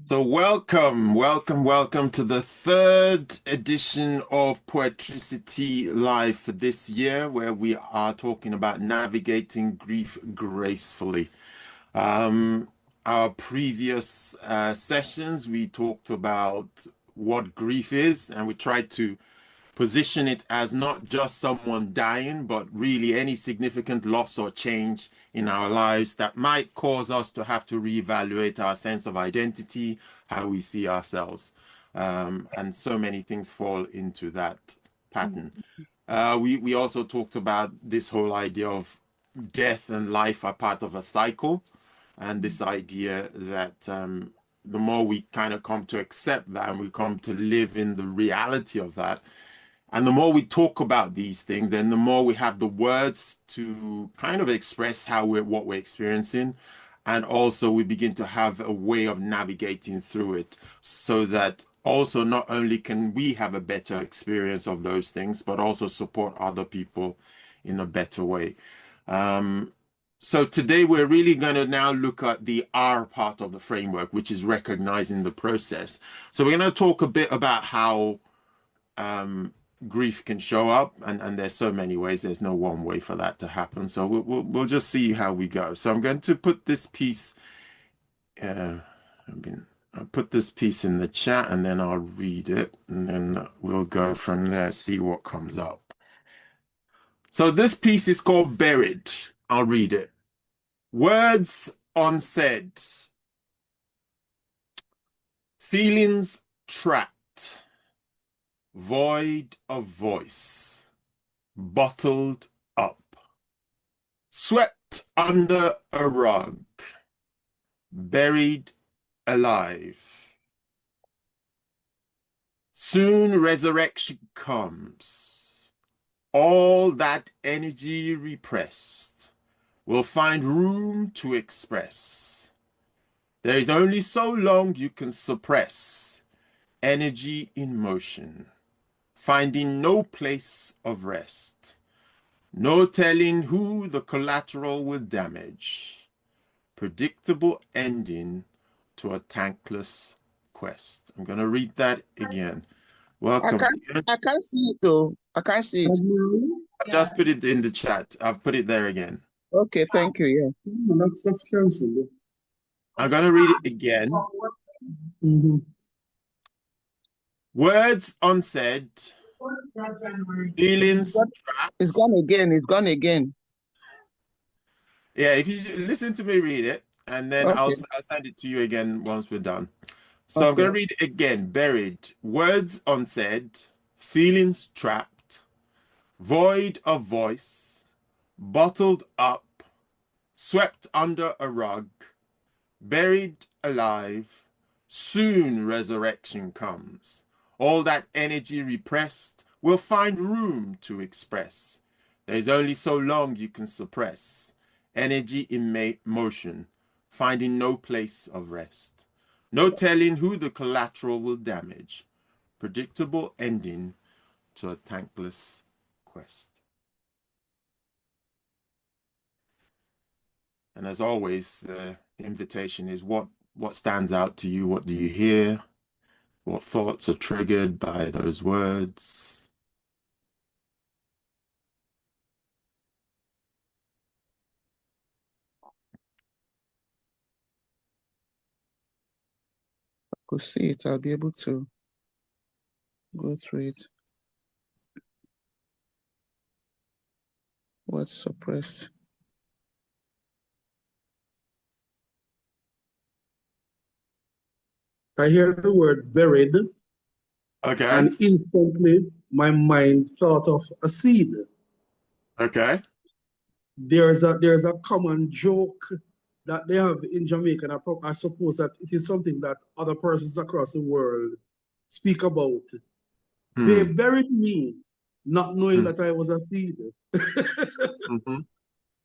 So welcome to the third edition of Poetricity Live for this year, where we are talking about navigating grief gracefully. Um, our previous sessions, we talked about what grief is, and we tried to position it as not just someone dying, but really any significant loss or change in our lives that might cause us to have to reevaluate our sense of identity, how we see ourselves. And so many things fall into that pattern. We also talked about this whole idea of death and life are part of a cycle, and this idea that the more we kind of come to accept that and we come to live in the reality of that, and the more we talk about these things, then the more we have the words to kind of express what we're experiencing. And also we begin to have a way of navigating through it so that also not only can we have a better experience of those things, but also support other people in a better way. Um, so today we're really going to now look at the R part of the framework, which is recognizing the process. So we're going to talk a bit about how um, grief can show up, and there's so many ways. There's no one way for that to happen. So we'll just see how we go. So I'm going to put this piece. Uh, I'll put this piece in the chat, and then I'll read it, and then we'll go from there. See what comes up. So this piece is called Buried. I'll read it. Words unsaid, feelings trapped, void of voice, bottled up, swept under a rug, buried alive. Soon resurrection comes. All that energy repressed will find room to express. There is only so long you can suppress energy in motion, finding no place of rest. No telling who the collateral will damage. Predictable ending to a thankless quest. I'm going to read that again. Welcome. I can't see it though. I can't see it. I just put it in the chat. I've put it there again. Okay, thank you. Yeah. That's cancelled. I'm going to read it again. Words unsaid, feelings It's trapped. gone again. It's gone again. Yeah, if you listen to me read it, and then Okay. I'll send it to you again once we're done. So I'm Okay. going to read it again. Buried. Words unsaid, feelings trapped, void of voice, bottled up, swept under a rug, buried alive. Soon resurrection comes. All that energy repressed will find room to express. There's only so long you can suppress energy in motion, finding no place of rest. No telling who the collateral will damage. Predictable ending to a thankless quest. And as always, the invitation is what stands out to you? What do you hear? What thoughts are triggered by those words? I could see it. I'll be able to go through it. What's suppressed? I hear the word buried, Okay. and instantly my mind thought of a seed. Okay. There's a common joke that they have in Jamaica, and I suppose that it is something that other persons across the world speak about. They Hmm. buried me, not knowing that I was a seed. Mm-hmm.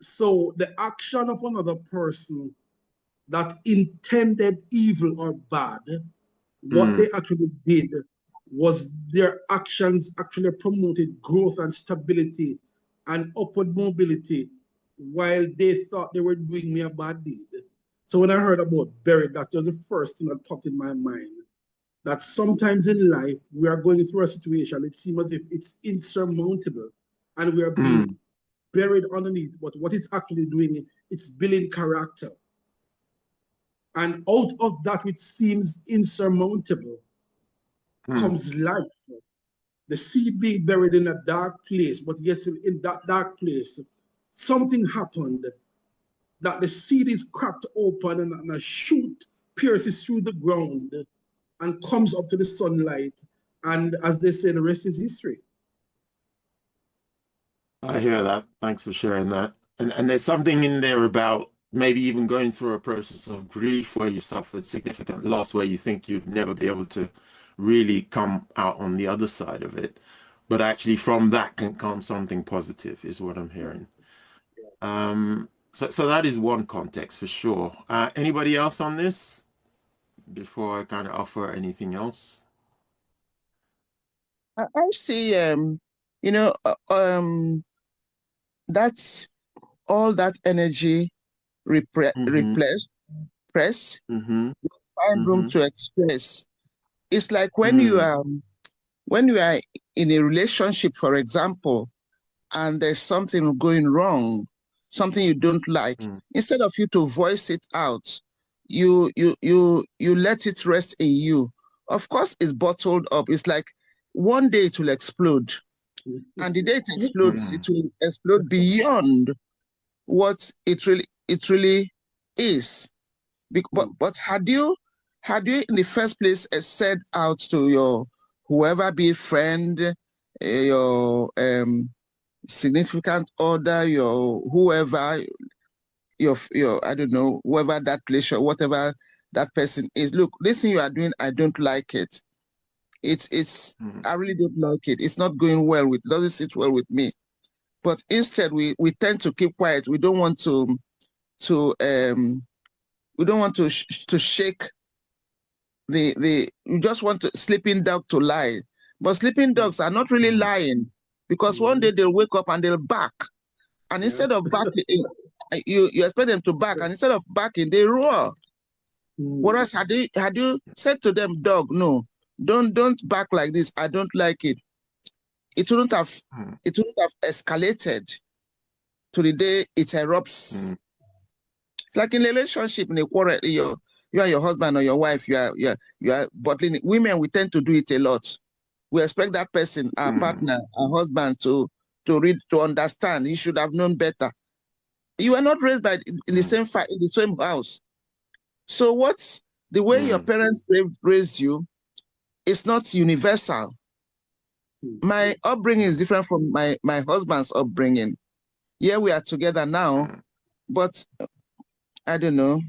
So the action of another person that intended evil or bad, what Hmm. they actually did was their actions actually promoted growth and stability and upward mobility while they thought they were doing me a bad deed. So when I heard about buried, that was the first thing that popped in my mind. That sometimes in life we are going through a situation, it seems as if it's insurmountable, and we are being buried underneath. But what it's actually doing, it's building character. And out of that which seems insurmountable comes life. The seed being buried in a dark place, but yes, in that dark place, something happened that the seed is cracked open and a shoot pierces through the ground and comes up to the sunlight. And as they say, the rest is history. I hear that. Thanks for sharing that. And there's something in there about maybe even going through a process of grief where you suffered significant loss, where you think you'd never be able to really come out on the other side of it. But actually from that can come something positive, is what I'm hearing. So that is one context for sure. Anybody else on this before I kind of offer anything else? I see, that's all that energy repress, find room to express. It's like when you are in a relationship, for example, and there's something going wrong, something you don't like, instead of you to voice it out, you let it rest in you. Of course, it's bottled up. It's like one day it will explode, and the day it explodes, it will explode beyond what it really is. But had you in the first place said out to your whoever, be friend, your significant other, your whoever, your I don't know, whoever that relation, whatever that person is, look, this thing you are doing, I don't like it. I really don't like it. It's not going well doesn't sit well with me. But instead we tend to keep quiet. We don't want to shake we just want to sleeping dog to lie. But sleeping dogs are not really lying, because one day they'll wake up and they'll bark. And instead of barking, you expect them to bark, and instead of barking, they roar. Whereas had you said to them, dog, no, don't bark like this, I don't like it, it wouldn't have escalated to the day it erupts. It's like in a relationship, in a quarrel, you and your husband or your wife, you are bottling it. Women, we tend to do it a lot. We expect that person, our partner, our husband, to read, to understand. He should have known better. You are not raised in the same house. So what's the way your parents raised you is not universal. My upbringing is different from my husband's upbringing. Yeah, we are together now, but I don't know.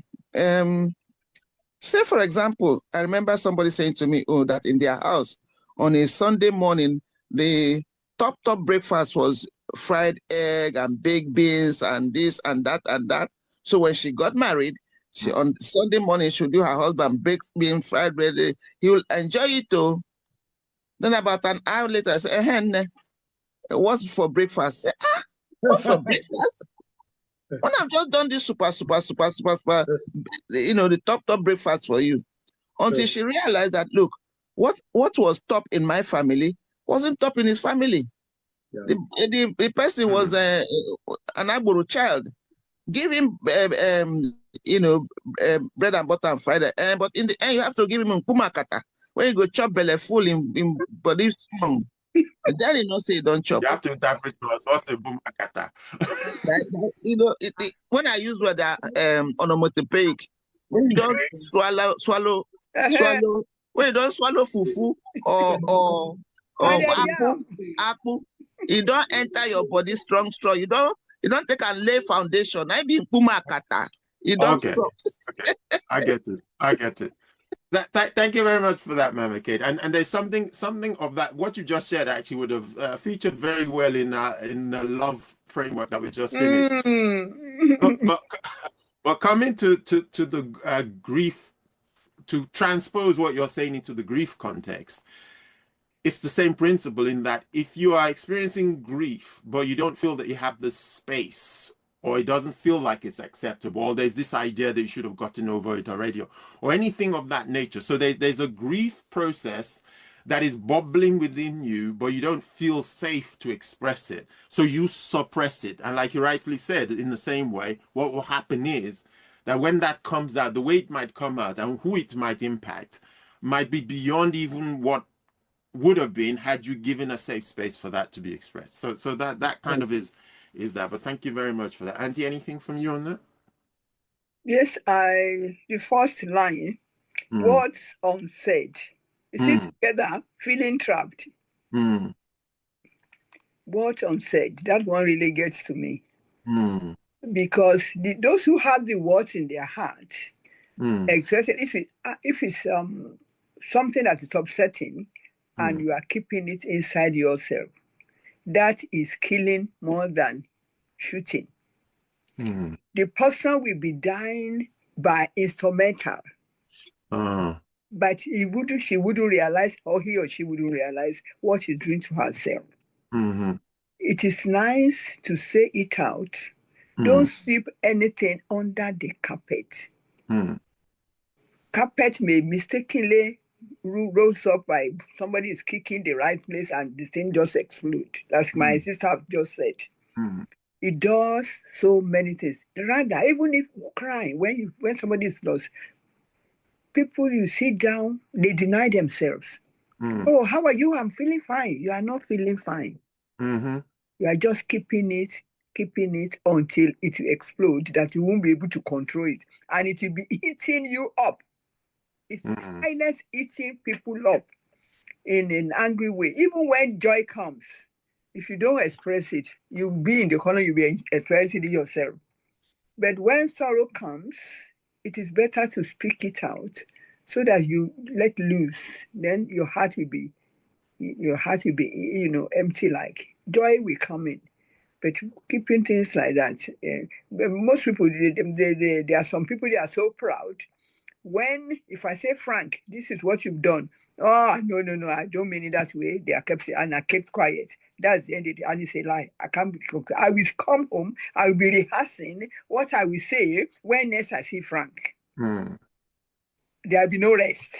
Say, for example, I remember somebody saying to me, oh, that in their house on a Sunday morning, the top breakfast was fried egg and baked beans and this and that and that. So when she got married, she on Sunday morning, she would do her husband baked bean, fried bread. He will enjoy it too. Then about an hour later, I said, what's for breakfast? I said, what for breakfast? When I've just done this super, the top breakfast for you. Until she realized that, look, what was top in my family wasn't top in his family. Yeah. The person was an Agboro child. Give him, bread and butter and fried. But in the end, you have to give him Pumakata. When you go chop belly full in body strong. Then you not say don't chop. You have to interpret to us what's a Pumakata. When I use word onomatopoeic, when you don't swallow, when you don't swallow fufu or apple, you don't enter your body strong. You don't take and lay foundation. I be Pumakata. You don't. Okay. I get it. Thank you very much for that, Mama Kate. And there's something of that. What you just said actually would have featured very well in the love framework that we just finished. But coming to the grief, to transpose what you're saying into the grief context, it's the same principle in that if you are experiencing grief, but you don't feel that you have the space or it doesn't feel like it's acceptable, or there's this idea that you should have gotten over it already, or anything of that nature. So there's a grief process that is bubbling within you, but you don't feel safe to express it. So you suppress it. And like you rightfully said, in the same way, what will happen is that when that comes out, the way it might come out and who it might impact might be beyond even what would have been had you given a safe space for that to be expressed. So that kind of is that. But thank you very much for that. Auntie, anything from you on that? Yes, the first line, words unsaid. You see together, feeling trapped. Words unsaid. That one really gets to me. Because those who have the words in their heart, especially if it's something that is upsetting and you are keeping it inside yourself, that is killing more than shooting. The person will be dying by instrumental. But she wouldn't realize, or he or she wouldn't realize what she's doing to herself. It is nice to say it out. Don't sweep anything under the carpet. Carpet may mistakenly rose up by somebody is kicking the right place and the thing just explodes. That's my sister have just said. It does so many things. Rather, even if you cry when somebody is lost, people you sit down, they deny themselves. Oh, how are you? I'm feeling fine. You are not feeling fine. You are just keeping it until it will explode, that you won't be able to control it. And it will be eating you up. It's silence eating people up in an angry way. Even when joy comes, if you don't express it, you'll be in the corner, you'll be expressing it yourself. But when sorrow comes, it is better to speak it out so that you let loose. Then your heart will be, empty like. Joy will come in. But keeping things like that, most people, there are some people, they are so proud. If I say, Frank, this is what you've done. Oh, no, I don't mean it that way. They are kept, and I kept quiet. That's the end of it. And it's a lie. I will come home. I will be rehearsing what I will say when next I see Frank. There will be no rest.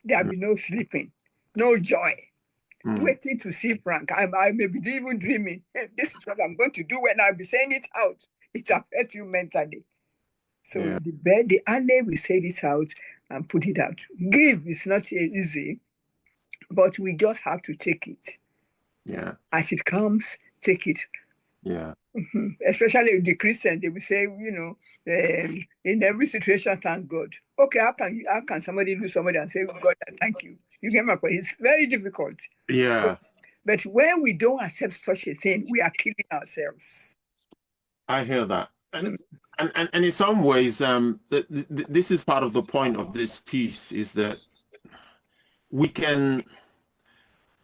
There will be no sleeping, no joy. Waiting to see Frank. I may be even dreaming. Hey, this is what I'm going to do when I'll be saying it out. It affects you mentally. So the earlier we say this out and put it out. Grief is not easy, but we just have to take it. Yeah. As it comes, take it. Yeah. Especially the Christian, they will say, in every situation, thank God. Okay, how can somebody lose somebody and say, God, thank you? You get my point? It's very difficult. Yeah. But when we don't accept such a thing, we are killing ourselves. I hear that. And in some ways, this is part of the point of this piece, is that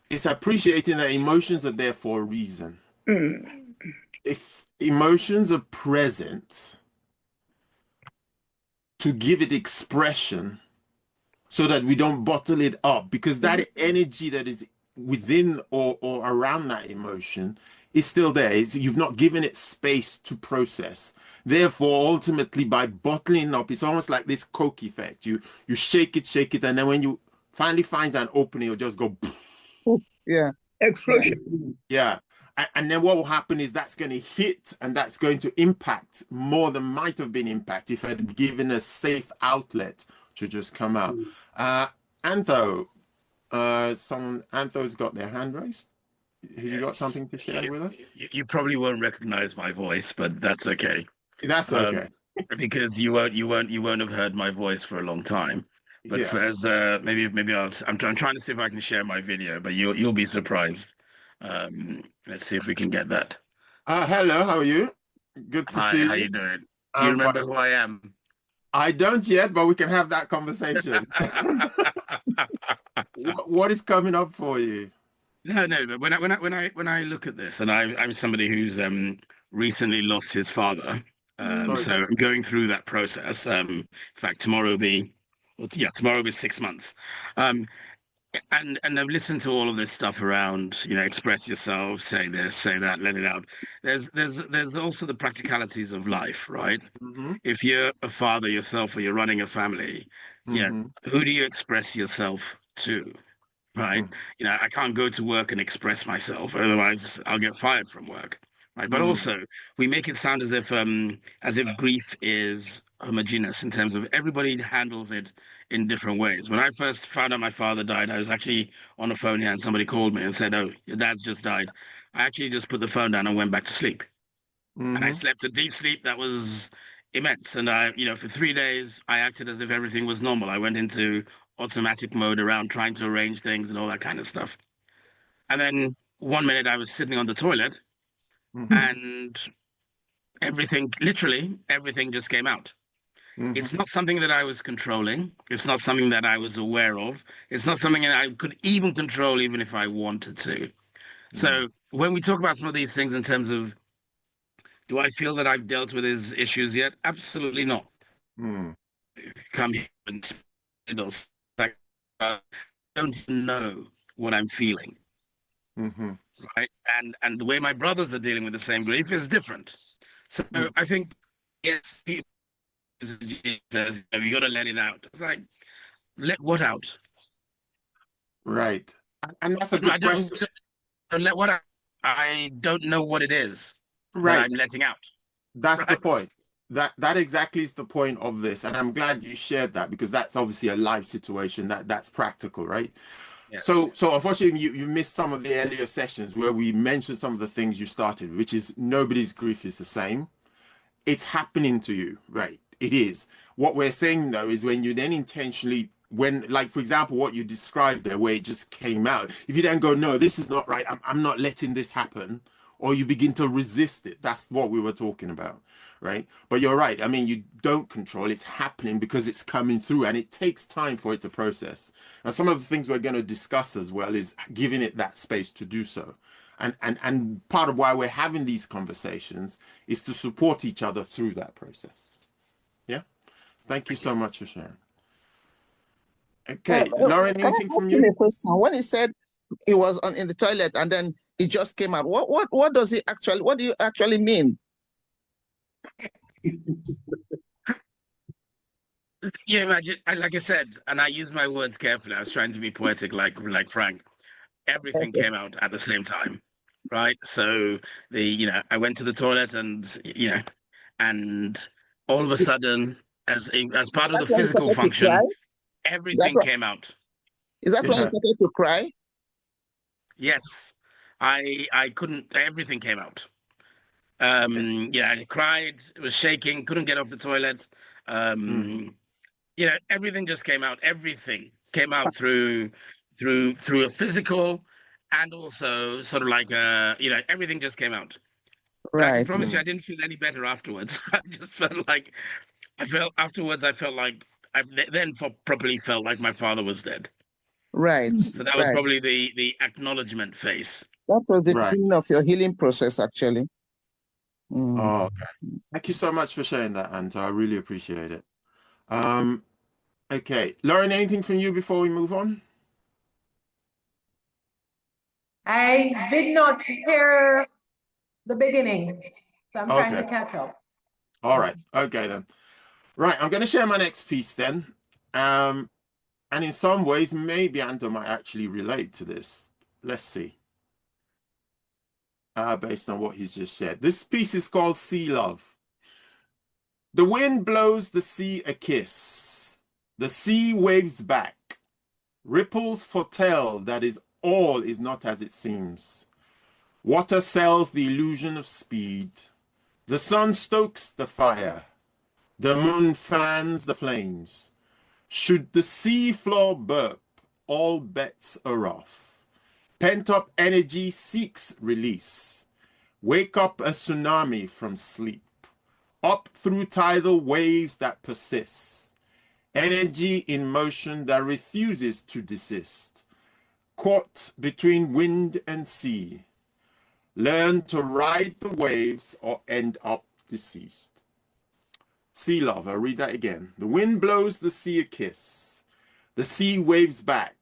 it's appreciating that emotions are there for a reason. If emotions are present, to give it expression so that we don't bottle it up, because that energy that is within or around that emotion is still there. You've not given it space to process. Therefore, ultimately, by bottling up, it's almost like this Coke effect. You shake it, and then when you finally find an opening, you'll just go. Yeah. Explosion. Yeah. And then what will happen is that's going to hit, and that's going to impact more than might have been impact if I'd given a safe outlet to just come out. Antho's got their hand raised. Have you got something to share with us? You probably won't recognize my voice, but that's okay. That's okay. Because you won't have heard my voice for a long time. But maybe I'm trying to see if I can share my video, but you'll be surprised. Let's see if we can get that. Hello, how are you? Good to see you. How you doing? Do you remember who I am? I don't yet, but we can have that conversation. What is coming up for you? No, but when I look at this, and I'm somebody who's recently lost his father, so I'm going through that process. In fact, tomorrow will be 6 months. and I've listened to all of this stuff around, express yourself, say this, say that, let it out. There's also the practicalities of life, right? Mm-hmm. If you're a father yourself or you're running a family, Mm-hmm. who do you express yourself to, right? I can't go to work and express myself, otherwise I'll get fired from work, right? But Mm-hmm. also we make it sound as if grief is homogeneous in terms of everybody handles it in different ways. When I first found out my father died, I was actually on the phone here and somebody called me and said, "Oh, your dad's just died." I actually just put the phone down and went back to sleep. And I Mm-hmm. slept a deep sleep that was immense. And for 3 days, I acted as if everything was normal. I went into automatic mode around trying to arrange things and all that kind of stuff. And then one minute I was sitting on the toilet Mm-hmm. and literally everything just came out. Mm-hmm. It's not something that I was controlling. It's not something that I was aware of. It's not something that I could even control, even if I wanted to. So when we talk about some of these things in terms of, do I feel that I've dealt with his issues yet? Absolutely not. Mm-hmm. Come here and like, don't know what I'm feeling, Mm-hmm. right? And the way my brothers are dealing with the same grief is different. So I think, yes, people says, you got to let it out. It's like, let what out? Right. And that's a I good don't, question. let what out? I don't know what it is that Right. I'm letting out. That's the Right? point. That exactly is the point of this. And I'm glad you shared that, because that's obviously a live situation that's practical, right? Yes. So unfortunately you missed some of the earlier sessions where we mentioned some of the things you started, which is nobody's grief is the same. It's happening to you, right? It is. What we're saying though is when you then intentionally, when, like, for example, what you described there, where it just came out, if you then go, no, this is not right, I'm not letting this happen, or you begin to resist it, that's what we were talking about, right? But you're right. I mean, you don't control, it's happening because it's coming through, and it takes time for it to process. And some of the things we're going to discuss as well is giving it that space to do so. And part of why we're having these conversations is to support each other through that process. Yeah. Thank you so much for sharing. Okay, Lauren, Can anything I from ask him you? a question? When he said he was in the toilet and then it just came out, what does he actually, what do you actually mean? Yeah, imagine, like I said, and I use my words carefully. I was trying to be poetic, like Frank. Everything Okay. came out at the same time, right? So I went to the toilet, and all of a sudden, as part of That's the when you physical started to cry? function, Is that everything what, came out. is that when you Yeah. started to cry? Yes, I couldn't. Everything came out. I cried, was shaking, couldn't get off the toilet. Mm. Um, everything just came out. Everything came out through a physical, and also sort of like everything just came out. But I can Right, promise you, Mm. I didn't feel any better afterwards. I just felt like I felt afterwards. I felt like properly felt like my father was dead. right, So that was right. probably the acknowledgement phase. That was the Right. beginning of your healing process, actually. Mm. Oh, okay. Thank you so much for sharing that, Anta. I really appreciate it. Um, okay. Lauren, anything from you before we move on? I did not hear the beginning, so I'm trying Okay. to catch up. All right. Okay then. Right. I'm going to share my next piece then. And in some ways, maybe Anta might actually relate to this. Let's see. Based on what he's just shared. This piece is called Sea Love. The wind blows the sea a kiss. The sea waves back. Ripples foretell that is all is not as it seems. Water sells the illusion of speed. The sun stokes the fire. The moon fans the flames. Should the sea floor burp, all bets are off. Pent-up energy seeks release. Wake up a tsunami from sleep. Up through tidal waves that persist. Energy in motion that refuses to desist. Caught between wind and sea. Learn to ride the waves or end up deceased. Sea love, I'll read that again. The wind blows the sea a kiss. The sea waves back.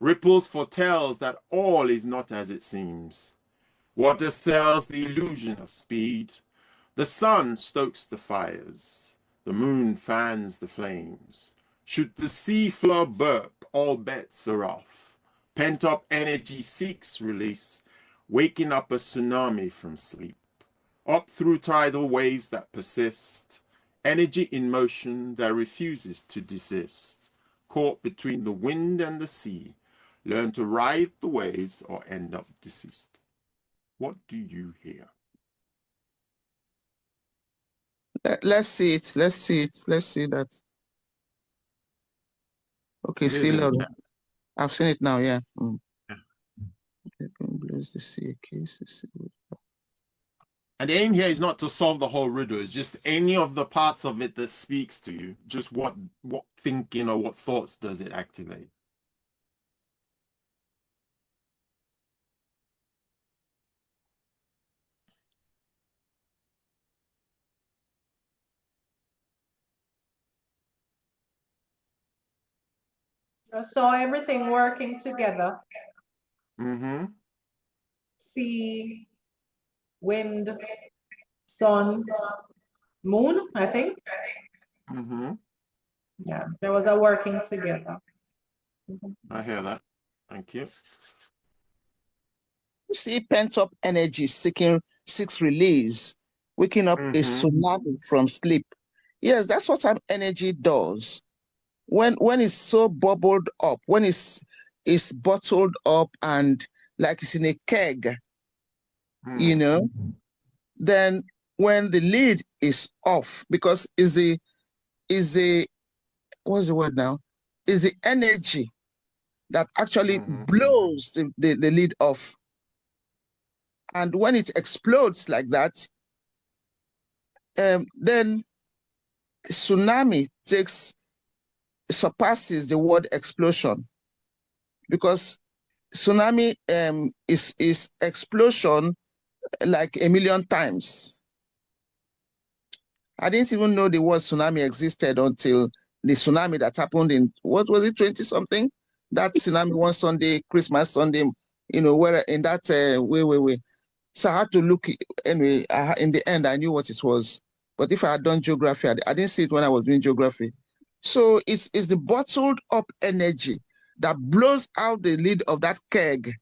Ripples foretells that all is not as it seems. Water sells the illusion of speed. The sun stokes the fires. The moon fans the flames. Should the sea floor burp, all bets are off. Pent-up energy seeks release, waking up a tsunami from sleep. Up through tidal waves that persist. Energy in motion that refuses to desist. Caught between the wind and the sea. Learn to ride the waves or end up deceased. What do you hear? Let's see it. Let's see it. Let's see that. Okay, see, Lord. I've seen it now, yeah. Bless the sea, case, the sea. And the aim here is not to solve the whole riddle. It's just any of the parts of it that speaks to you. Just what thinking or what thoughts does it activate? I saw everything working together. Mm-hmm. Sea, wind, sun, moon, I think. Mm-hmm. Yeah, there was a working together. I hear that. Thank you. See pent-up energy seeks release, waking up a tsunami from sleep. Yes, that's what some energy does. When it's so bubbled up, when it's bottled up and like it's in a keg, you know, then when the lid is off, because is a what's the word now? Is the energy that actually blows the lid off. And when it explodes like that, then tsunami surpasses the word explosion, because tsunami is explosion like a million times. I didn't even know the word tsunami existed until the tsunami that happened in, what was it, 20 something? That tsunami one Sunday, Christmas Sunday, where in that way. So I had to look, anyway, in the end, I knew what it was. But if I had done geography, I didn't see it when I was doing geography. So it's the bottled up energy that blows out the lid of that keg,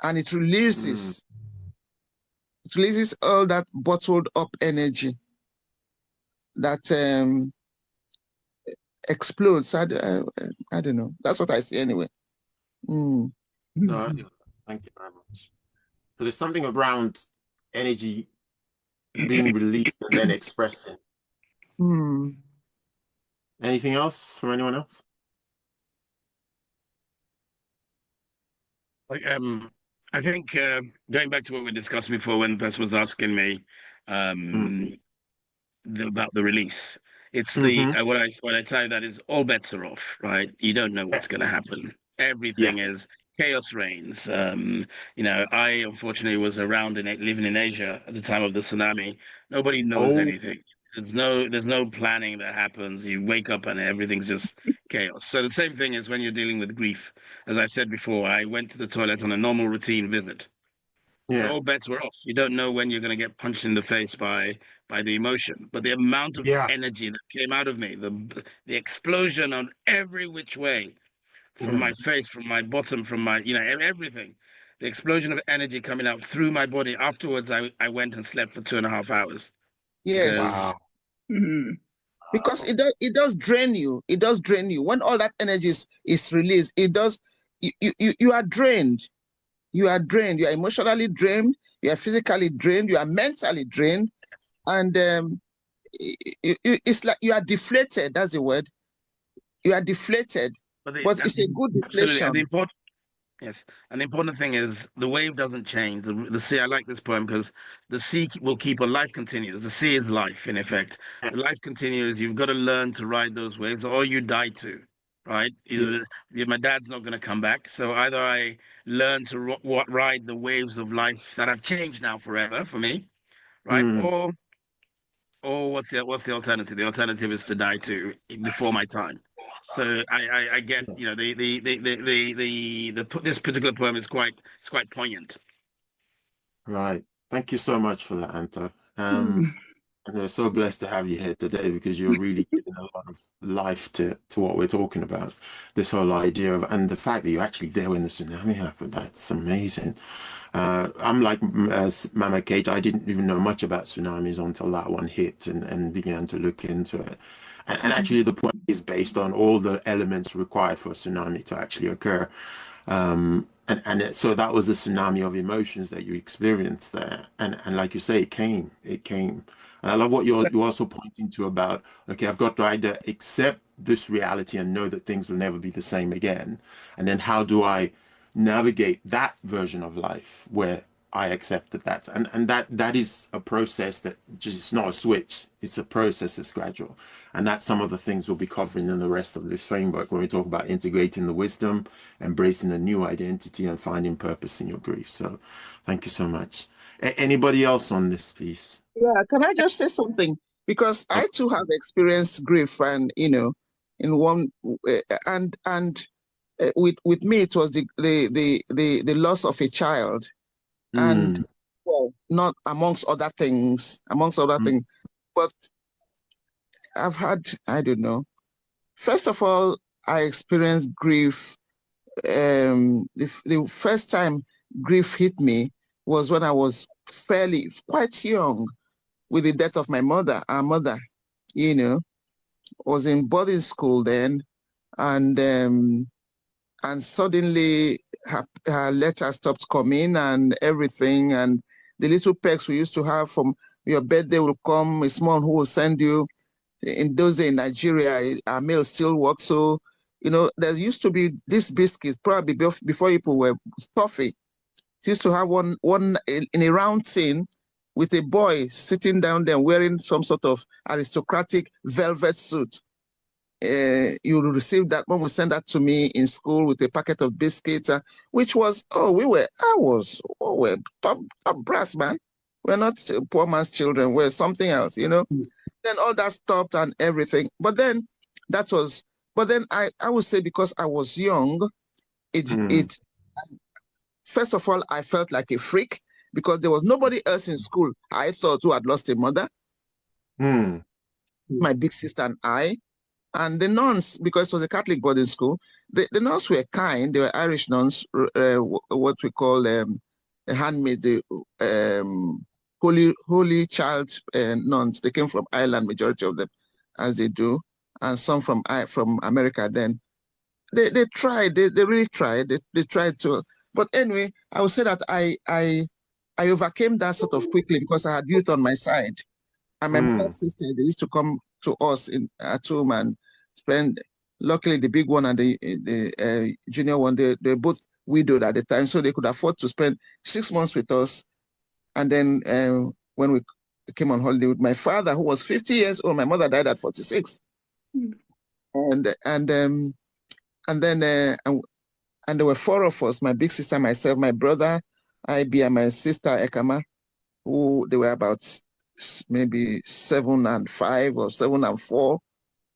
and it releases all that bottled up energy that explodes. I don't know. That's what I see anyway. No, thank you very much. So there's something around energy being released and then expressing. Anything else from anyone else? I think going back to what we discussed before when Bess was asking me about the release, it's the what I tell you, that is all bets are off, right? You don't know what's going to happen. Everything is chaos reigns. I unfortunately was around living in Asia at the time of the tsunami. Nobody knows anything. There's no planning that happens. You wake up and everything's just chaos. So the same thing is when you're dealing with grief. As I said before, I went to the toilet on a normal routine visit. Yeah. All bets were off. You don't know when you're going to get punched in the face by the emotion. But the amount of energy that came out of me, the explosion on every which way, from my face, from my bottom, from my, everything. The explosion of energy coming out through my body. Afterwards, I went and slept for 2.5 hours. Yes. Because it does drain you. It does drain you. When all that energy is released, it does, you are drained. You are drained. You are emotionally drained. You are physically drained. You are mentally drained. And it's like you are deflated. That's the word. You are deflated. But it's a good deflation. And the important thing is the wave doesn't change. The sea, I like this poem because the sea will keep on, life continues. The sea is life, in effect. The life continues. You've got to learn to ride those waves or you die too, right? My dad's not going to come back. So either I learn to ride the waves of life that have changed now forever for me, right? Or what's the alternative? The alternative is to die too before my time. So I get, you know, this particular poem is quite poignant. Right. Thank you so much for that, Anto. Hmm. And we're so blessed to have you here today because you're really giving a lot of life to what we're talking about. This whole idea of, and the fact that you're actually there when the tsunami happened, that's amazing. I'm like Mama Kate, I didn't even know much about tsunamis until that one hit and began to look into it. And actually, the point is based on all the elements required for a tsunami to actually occur. So that was a tsunami of emotions that you experienced there. And like you say, it came. And I love what you're also pointing to about, okay, I've got to either accept this reality and know that things will never be the same again. And then how do I navigate that version of life where I accept and that is a process that just, it's not a switch. It's a process that's gradual. And that's some of the things we'll be covering in the rest of this framework when we talk about integrating the wisdom, embracing a new identity and finding purpose in your grief. So thank you so much. Anybody else on this piece? Yeah, can I just say something? Because I too have experienced grief, and in one and with me it was the loss of a child, and well, not amongst other things, but I've had, I don't know. First of all, I experienced grief. The first time grief hit me was when I was quite young, with the death of my mother. Our mother, was in boarding school then, and suddenly her letter stopped coming and everything, and the little pecks we used to have from your birthday will come, a small who will send you. In those days in Nigeria, our mail still works, so there used to be this biscuit, probably before people were toffee. It used to have one in a round tin with a boy sitting down there wearing some sort of aristocratic velvet suit. You will receive that. Mom would send that to me in school with a packet of biscuits, which was, we're top brass, man. We're not poor man's children. We're something else, Then all that stopped and everything. But then I would say, because I was young, it first of all, I felt like a freak because there was nobody else in school I thought who had lost a mother. My big sister and I. And the nuns, because it was a Catholic boarding school, the nuns were kind. They were Irish nuns, what we call the handmaids, the holy child nuns. They came from Ireland, majority of them, as they do, and some from America. Then they tried. They really tried. They tried to. But anyway, I would say that I overcame that sort of quickly because I had youth on my side. And my mother's sister, they used to come to us at home and spend. Luckily, the big one and the junior one, they're both widowed at the time, so they could afford to spend 6 months with us. And then when we came on holiday with my father, who was 50 years old, my mother died at 46. And then there were 4 of us: my big sister, myself, my brother IB, and my sister Ekama, who they were about maybe 7 and 5 or 7 and 4.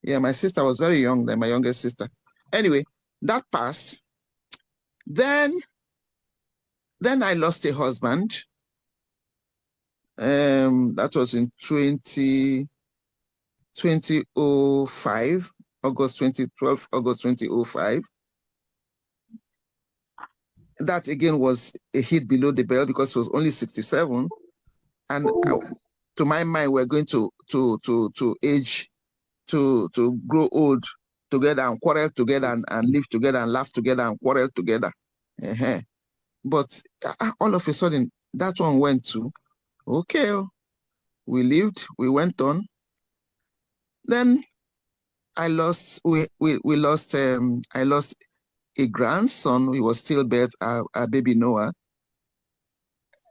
Yeah, my sister was very young then, my youngest sister. Anyway, that passed. Then I lost a husband. That was in 2005, August 2012, August 2005. That again was a hit below the belt because it was only 67. And to my mind, we're going to age, to grow old together and quarrel together and live together and laugh together and quarrel together. But all of a sudden, that one went to, okay, we lived, we went on. Then I lost a grandson. He was stillbirth, our baby Noah,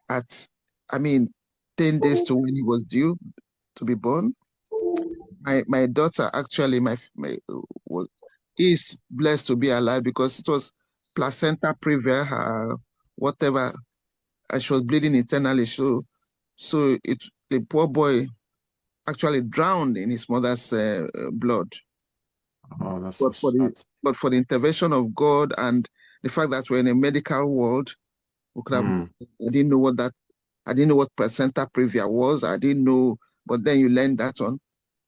at 10 days to when he was due to be born. My daughter actually is blessed to be alive because it was placenta previa, whatever, and she was bleeding internally. So the poor boy actually drowned in his mother's blood. Oh, that's but for the intervention of God and the fact that we're in a medical world, we could have, I didn't know what placenta previa was. I didn't know, but then you learn that one.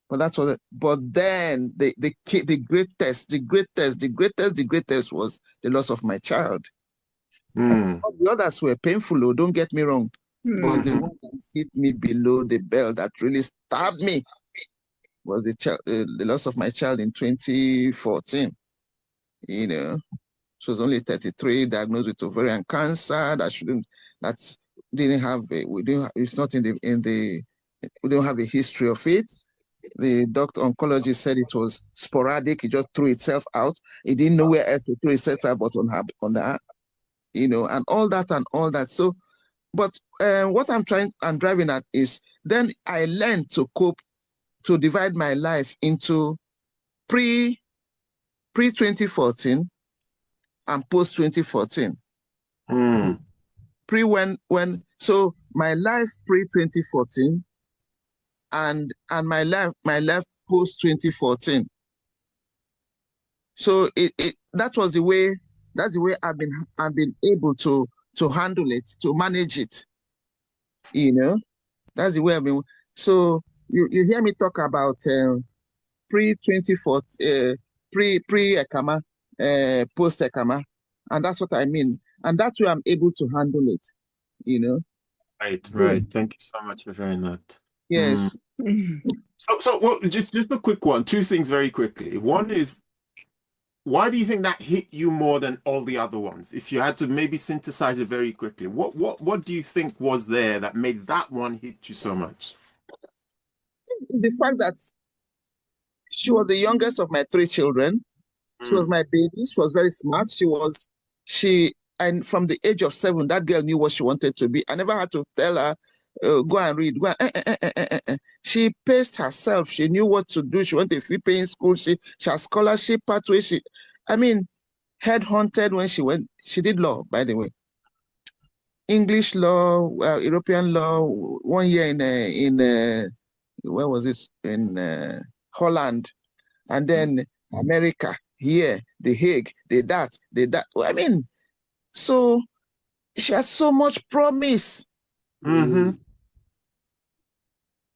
But that's what. But then the greatest was the loss of my child. All the others were painful, though, don't get me wrong. But the one that hit me below the belt that really stabbed me was the loss of my child in 2014. You know, she was only 33, diagnosed with ovarian cancer. We don't have a history of it. The doctor oncologist said it was sporadic. It just threw itself out. He didn't know where else to throw itself out but on her, you know, and all that. So, but what I'm driving at is then I learned to cope, to divide my life into pre 2014 and post 2014. So my life pre 2014 and my life post 2014. So that's the way I've been able to handle it, to manage it. You know, that's the way I've been. So you hear me talk about pre 2014, pre Ekama, post Ekama, and that's what I mean. And that's where I'm able to handle it. You know. Right. Thank you so much for sharing that. Yes. So well, just a quick one. Two things very quickly. One is, why do you think that hit you more than all the other ones? If you had to maybe synthesize it very quickly, what do you think was there that made that one hit you so much? The fact that she was the youngest of my 3 children. She was my baby. She was very smart. And from the age of 7, that girl knew what she wanted to be. I never had to tell her, go and read. She paced herself. She knew what to do. She went to a free paying school. She had scholarship pathway. Headhunted when she went. She did law, by the way. English law, European law. 1 year in where was it? In Holland, and then America. Here, The Hague. That. I mean, so she has so much promise.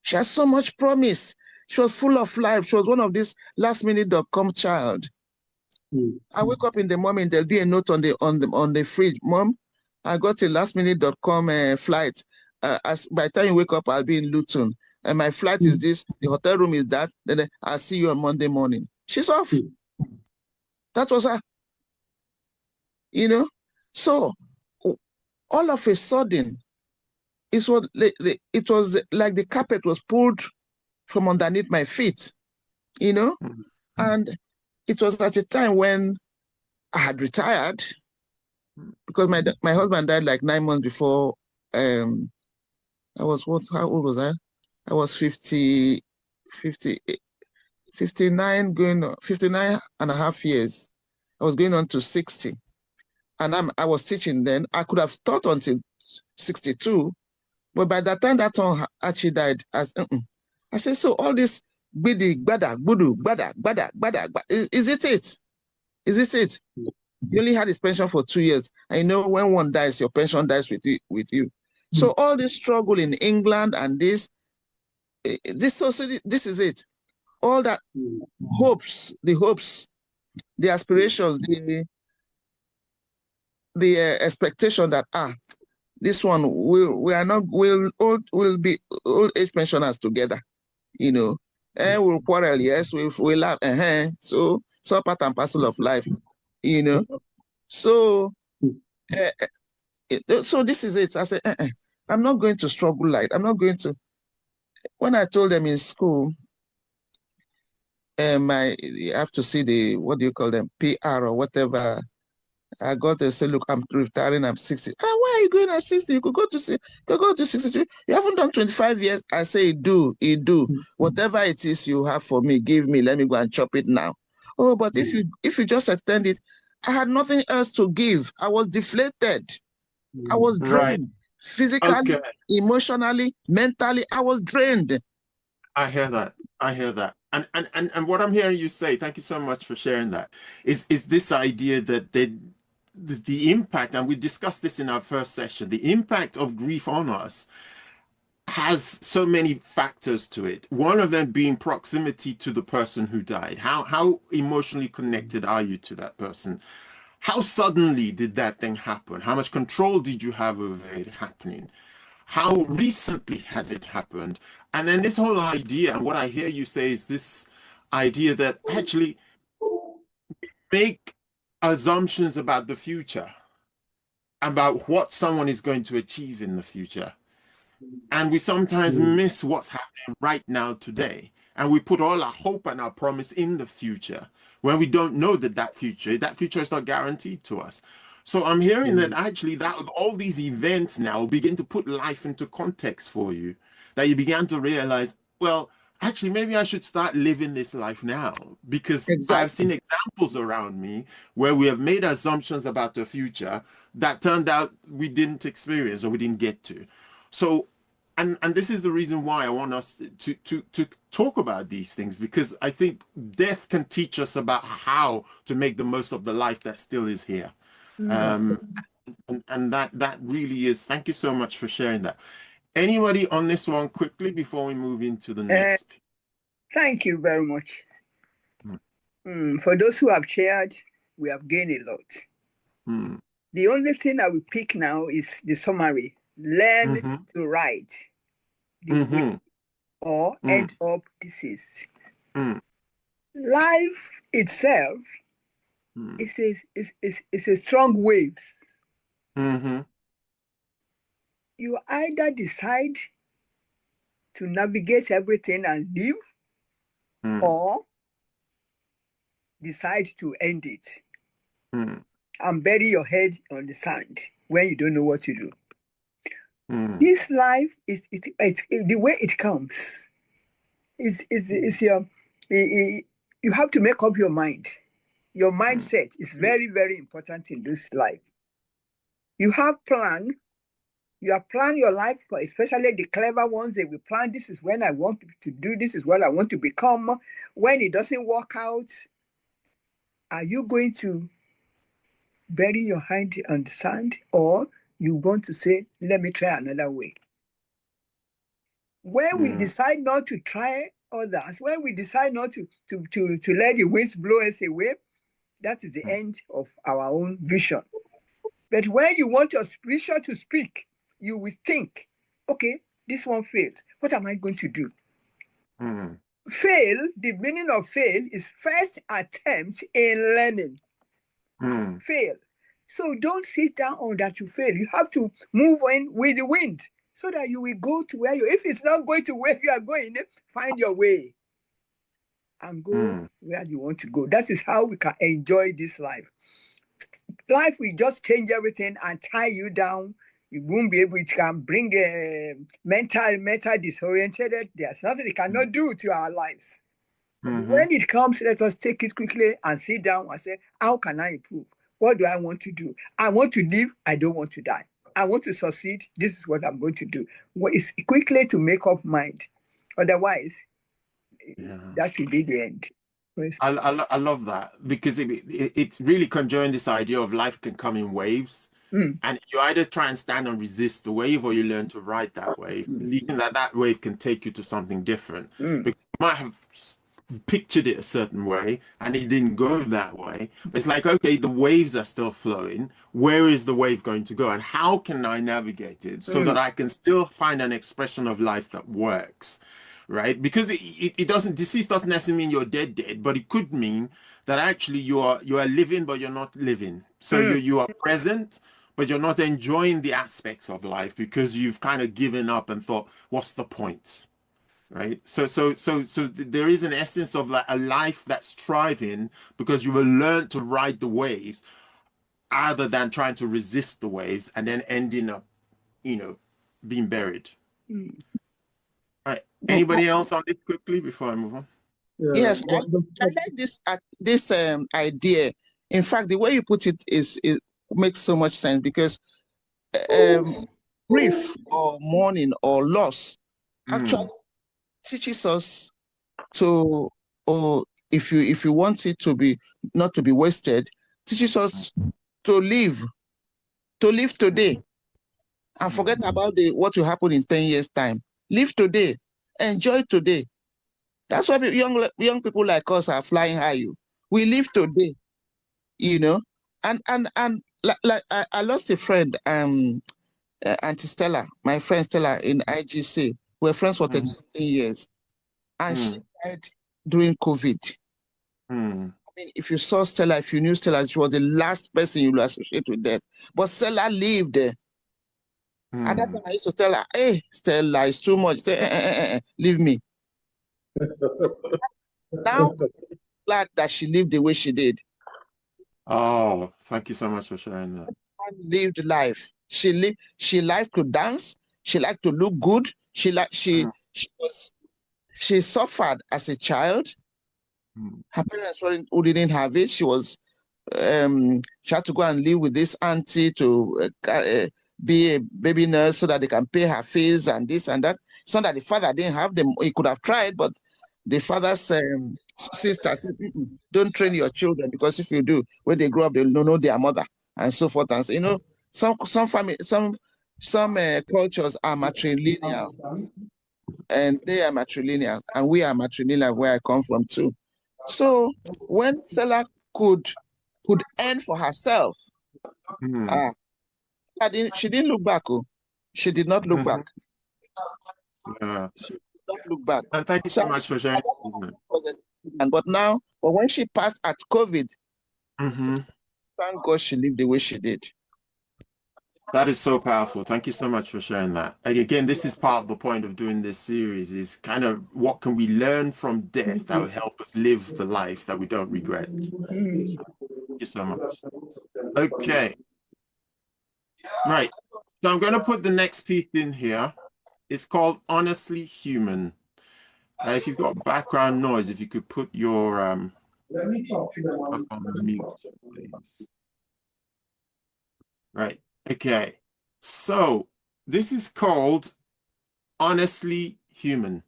She has so much promise. She was full of life. She was one of these lastminute.com child. I wake up in the morning, there'll be a note on the fridge. Mom, I got a lastminute.com flight. By the time you wake up, I'll be in Luton. And my flight is this, the hotel room is that, then I'll see you on Monday morning. She's off. That was her. You know? So all of a sudden, it was like the carpet was pulled from underneath my feet, you know? And it was at a time when I had retired, because my husband died like 9 months before. How old was I? I was 59 and a half years. I was going on to 60. And I was teaching then. I could have taught until 62, but by that time that one actually died. I said, so all this bidi, gbada, budu, gbada, is it it? Is this it? You only had his pension for 2 years. I know when one dies, your pension dies with you. So all this struggle in England and this is it. All that hopes, the aspirations, the expectation that this one we'll be old age pensioners together, you know. We'll quarrel, yes, we'll laugh, so part and parcel of life, you know. So so this is it. I said, I'm not going to struggle like, I'm not going to. When I told them in school, you have to see the, what do you call them, PR or whatever. I got to say, look, I'm retiring, I'm 60. Why are you going at 60? You could go to 63. You haven't done 25 years. I say, do. Whatever it is you have for me, give me. Let me go and chop it now. Oh, but if you just extend it, I had nothing else to give. I was deflated. I was drained. Physically, emotionally, mentally, I was drained. I hear that. And what I'm hearing you say, thank you so much for sharing that, is this idea that the impact, and we discussed this in our first session, the impact of grief on us has so many factors to it. One of them being proximity to the person who died. How emotionally connected are you to that person? How suddenly did that thing happen? How much control did you have over it happening? How recently has it happened? And then this whole idea, and what I hear you say is this idea that actually make assumptions about the future, about what someone is going to achieve in the future. And we sometimes miss what's happening right now today. And we put all our hope and our promise in the future when we don't know that future is not guaranteed to us. So I'm hearing that actually that all these events now begin to put life into context for you, that you began to realize, well, actually, maybe I should start living this life now, because I've seen examples around me where we have made assumptions about the future that turned out we didn't experience or we didn't get to. So, and this is the reason why I want us to talk about these things, because I think death can teach us about how to make the most of the life that still is here. And that really is, thank you so much for sharing that. Anybody on this one quickly before we move into the next? Thank you very much. For those who have shared, we have gained a lot. The only thing I will pick now is the summary. Learn to ride the wave or end up deceased. Life itself is a strong wave. You either decide to navigate everything and live, or decide to end it and bury your head on the sand when you don't know what to do. This life is the way it comes. You have to make up your mind. Your mindset is very, very important in this life. You have plan. You have planned your life for, especially the clever ones. They will plan, this is when I want to do, this is what I want to become. When it doesn't work out, are you going to bury your hand on the sand, or you want to say, let me try another way? When we decide not to try others, when we decide not to let the winds blow us away, that is the end of our own vision. But when you want your vision to speak, you will think, okay, this one failed. What am I going to do? Fail, the meaning of fail is first attempt in learning. Fail. So don't sit down on that you fail. You have to move on with the wind so that you will go to where if it's not going to where you are going, find your way and go where you want to go. That is how we can enjoy this life. Life will just change everything and tie you down. You won't be able, it can bring a mental disoriented. There's nothing it cannot do to our lives. When it comes, let us take it quickly and sit down and say, how can I improve? What do I want to do? I want to live. I don't want to die. I want to succeed. This is what I'm going to do. It's quickly to make up mind. Otherwise, that will be the end. I love that, because it's really conjuring this idea of life can come in waves. And you either try and stand and resist the wave, or you learn to ride that wave, believing that wave can take you to something different. Because you might have pictured it a certain way and it didn't go that way. It's like, okay, the waves are still flowing. Where is the wave going to go? And how can I navigate it so that I can still find an expression of life that works? Right? Because it doesn't, deceased doesn't necessarily mean you're dead, but it could mean that actually you are living, but you're not living. So you are present, but you're not enjoying the aspects of life because you've kind of given up and thought, what's the point? Right? So there is an essence of like a life that's striving because you will learn to ride the waves rather than trying to resist the waves and then ending up, being buried. All right. Anybody else on this quickly before I move on? Yes, I like this idea. In fact, the way you put it makes so much sense, because grief or mourning or loss actually teaches us to or if you want it to be not to be wasted, teaches us to live today and forget about what will happen in 10 years time. Live today, enjoy today. That's why young people like us are flying high. We live today, and like I lost a friend, Auntie Stella, my friend Stella in IGC. We're friends for 30 something years, and she died during COVID. I mean, if you saw Stella, if you knew Stella, she was the last person you will associate with death. But Stella lived. At that time, I used to tell her, "Hey, Stella, it's too much. Say, leave me." Now, glad that she lived the way she did. Oh, thank you so much for sharing that. Lived life. She liked to dance. She liked to look good. She suffered as a child. Her parents who didn't have it. She had to go and live with this auntie to be a baby nurse so that they can pay her fees and this and that. It's not that the father didn't have them. He could have tried, but the father's sister said, "Don't train your children, because if you do, when they grow up, they'll know their mother," and so forth. And so, some family, some cultures are matrilineal, and they are matrilineal, and we are matrilineal where I come from too. So when Stella could earn for herself, she didn't look back. She did not look back. Yeah. She did not look back. And thank you so much for sharing. But when she passed at COVID, thank God she lived the way she did. That is so powerful. Thank you so much for sharing that. And again, this is part of the point of doing this series, is kind of what can we learn from death that will help us live the life that we don't regret. Thank you so much. Okay. Right. So I'm going to put the next piece in here. It's called Honestly Human. If you've got background noise, if you could put your let me talk to them on mute, please. Right. Okay. So this is called Honestly Human.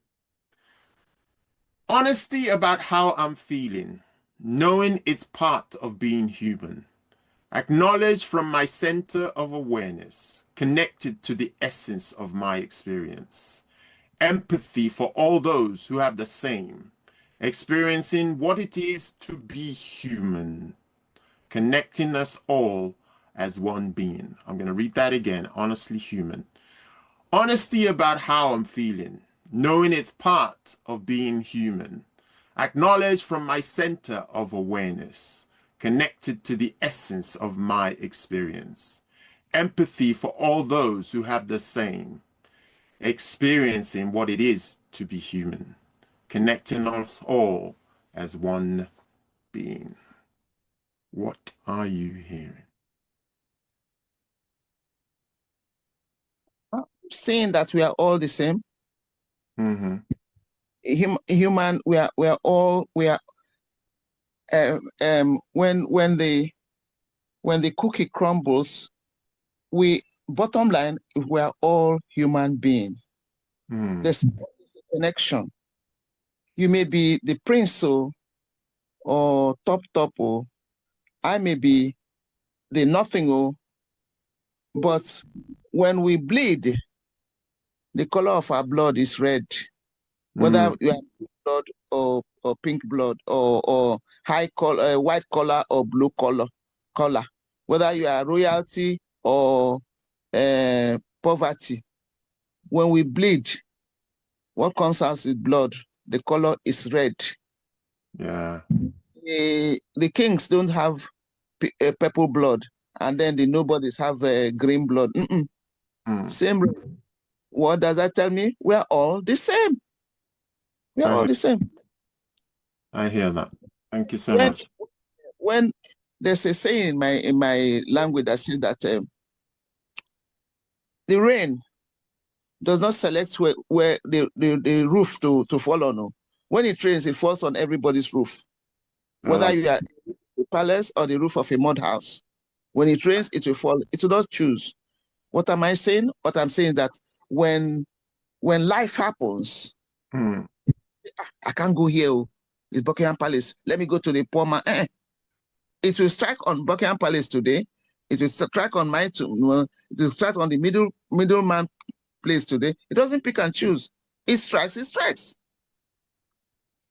Honesty about how I'm feeling, knowing it's part of being human. Acknowledge from my center of awareness, connected to the essence of my experience. Empathy for all those who have the same, experiencing what it is to be human, connecting us all as one being. I'm going to read that again. Honestly human. Honesty about how I'm feeling, knowing it's part of being human. Acknowledge from my center of awareness, connected to the essence of my experience. Empathy for all those who have the same, experiencing what it is to be human, connecting us all as one being. What are you hearing? Saying that we are all the same. Human, we are all when the cookie crumbles, bottom line, we are all human beings. There's a connection. You may be the prince or top, I may be the nothing, but when we bleed, the color of our blood is red. Whether you have blood or pink blood or high color, white color or blue color, whether you are royalty or poverty, when we bleed, what comes out is blood. The color is red. Yeah. The kings don't have purple blood, and then the nobodies have green blood. Same. What does that tell me? We're all the same. We're all the same. I hear that. Thank you so much. When there's a saying in my language that says that the rain does not select where the roof to fall on. When it rains, it falls on everybody's roof. Whether you are in the palace or the roof of a mud house. When it rains, it will fall. It will not choose. What am I saying? What I'm saying is that when life happens, I can't go here. it's Buckingham Palace. Let me go to the poor man. It will strike on Buckingham Palace today. It will strike on it will strike on the middleman place today. It doesn't pick and choose. It strikes, it strikes.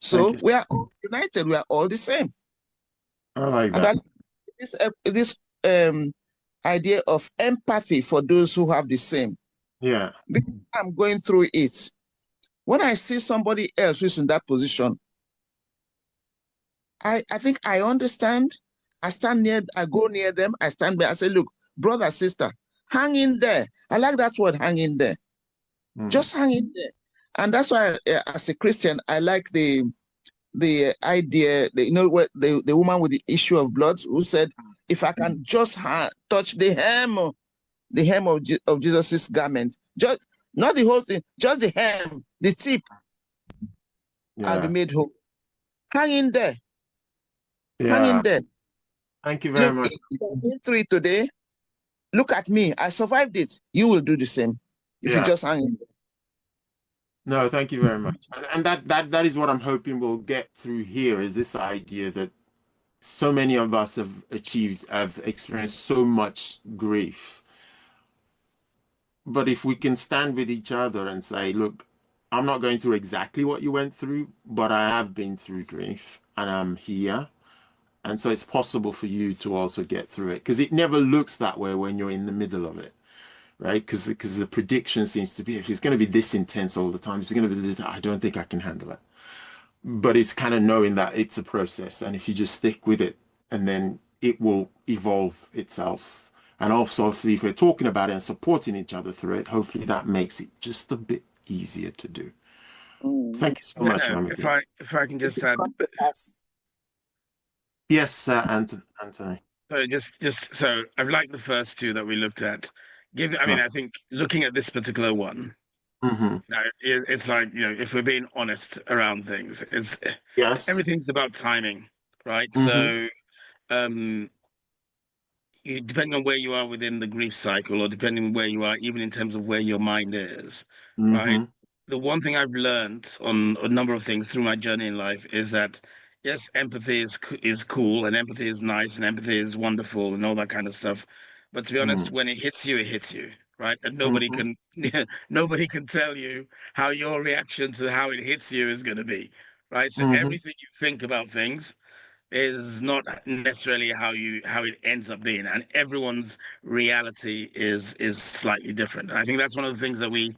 So we are all united. We are all the same. I like that. And this idea of empathy for those who have the same. Yeah. Because I'm going through it. When I see somebody else who's in that position, I think I understand. I go near them. I stand by. I say, look, brother, sister, hang in there. I like that word, hang in there. Just hang in there. And that's why, as a Christian, I like the idea, what the woman with the issue of blood who said, if I can just touch the hem of Jesus's garment, just not the whole thing, just the hem, the tip, I'll be made whole. Hang in there. Yeah. Hang in there. Thank you very much. If you've been through it today, look at me. I survived it. You will do the same if you just hang in there. No, thank you very much. And that is what I'm hoping we'll get through here, is this idea that so many of us have experienced so much grief. But if we can stand with each other and say, look, I'm not going through exactly what you went through, but I have been through grief and I'm here. And so it's possible for you to also get through it, because it never looks that way when you're in the middle of it, right? Because the prediction seems to be, if it's going to be this intense all the time, it's going to be this, I don't think I can handle it. But it's kind of knowing that it's a process, and if you just stick with it, and then it will evolve itself. And also, obviously, if we're talking about it and supporting each other through it, hopefully that makes it just a bit easier to do. Thank you so much, Mama. If I can just add. Yes, Anthony. So I've liked the first two that we looked at. I think looking at this particular one, it's like, if we're being honest around things, everything's about timing, right? So, depending on where you are within the grief cycle, or depending on where you are, even in terms of where your mind is, right? The one thing I've learned on a number of things through my journey in life is that, yes, empathy is cool, and empathy is nice, and empathy is wonderful, and all that kind of stuff. But to be honest, when it hits you, right? And nobody can tell you how your reaction to how it hits you is going to be, right? So everything you think about things is not necessarily how it ends up being, and everyone's reality is slightly different. And I think that's one of the things that we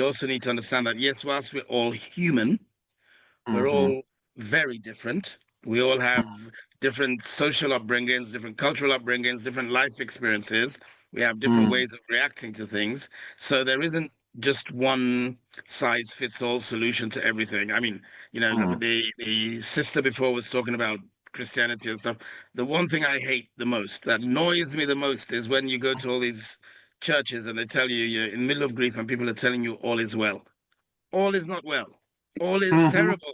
also need to understand, that yes, whilst we're all human, we're all very different. We all have different social upbringings, different cultural upbringings, different life experiences. We have different ways of reacting to things. So there isn't just one size fits all solution to everything. I mean, the sister before was talking about Christianity and stuff. The one thing I hate the most, that annoys me the most, is when you go to all these churches and they tell you you're in the middle of grief and people are telling you all is well. All is not well. All is terrible.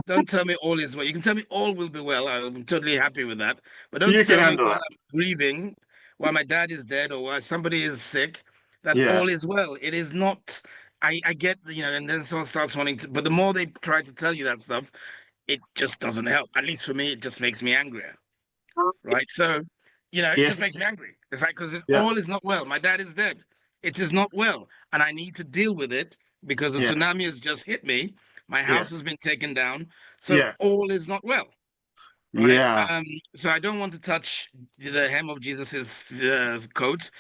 Don't tell me all is well. You can tell me all will be well. I'm totally happy with that. But don't tell me while I'm grieving, while my dad is dead, or while somebody is sick, that all is well. It is not. I get, and then someone starts wanting to, but the more they try to tell you that stuff, it just doesn't help. At least for me, it just makes me angrier. Right? So, it just makes me angry. It's like, because all is not well. My dad is dead. It is not well. And I need to deal with it because a tsunami has just hit me. My house has been taken down. So all is not well. Right? Yeah. So I don't want to touch the hem of Jesus's coat.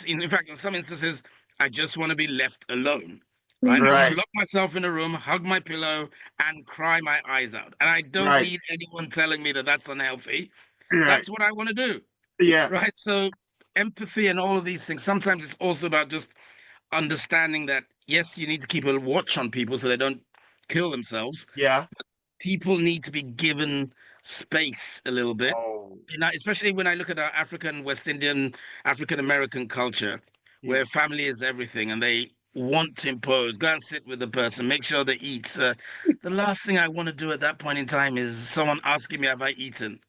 In fact, in some instances, I just want to be left alone. Right? I want to lock myself in a room, hug my pillow, and cry my eyes out. And I don't need anyone telling me that that's unhealthy. That's what I want to do. Yeah. Right? So empathy and all of these things, sometimes it's also about just understanding that, yes, you need to keep a watch on people so they don't kill themselves. Yeah. But people need to be given space a little bit. Especially when I look at our West Indian, African American culture, where family is everything, and they want to impose, go and sit with the person, make sure they eat. The last thing I want to do at that point in time is someone asking me, have I eaten?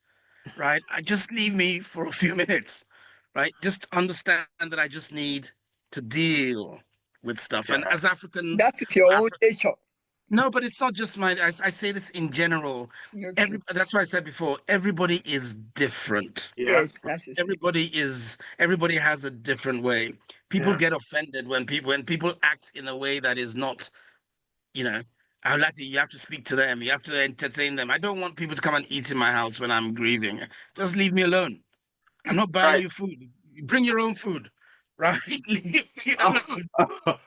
Right? Just leave me for a few minutes. Right? Just understand that I just need to deal with stuff. And as Africans, that's your own nature. No, but it's not just mine. I say this in general. Okay. That's why I said before, everybody is different. Yeah. Yes, that's it. Everybody has a different way. People Yeah. get offended when people act in a way that is not, you know, I like to, you have to speak to them, you have to entertain them. I don't want people to come and eat in my house when I'm grieving. Just leave me alone. I'm not buying Right. you food. Bring your own food, right? Leave me Oh, alone.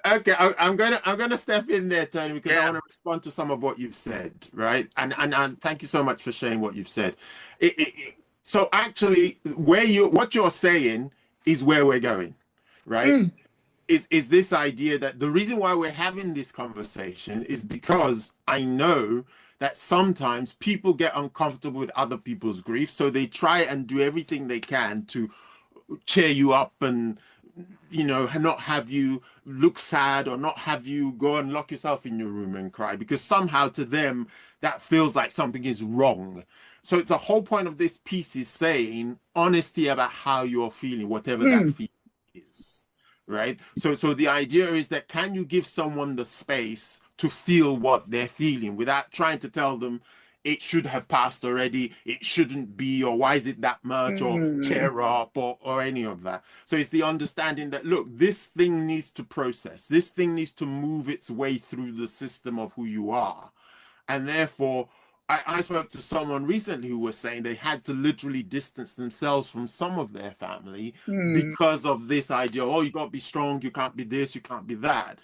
okay, I'm gonna step in there, Tony, because I Yeah. want to respond to some of what you've said, right? And thank you so much for sharing what you've said. So actually, what you're saying is where we're going, right? Mm. Is this idea that the reason why we're having this conversation is because I know that sometimes people get uncomfortable with other people's grief, so they try and do everything they can to cheer you up and not have you look sad or not have you go and lock yourself in your room and cry because somehow to them that feels like something is wrong. So it's the whole point of this piece is saying honesty about how you're feeling, whatever that Mm. feeling is, right? So the idea is that can you give someone the space to feel what they're feeling without trying to tell them it should have passed already, it shouldn't be, or why is it that much, or Mm. cheer up, or any of that. So it's the understanding that, look, this thing needs to process, this thing needs to move its way through the system of who you are. And therefore, I spoke to someone recently who was saying they had to literally distance themselves from some of their family Mm. because of this idea, oh, you got to be strong, you can't be this, you can't be that,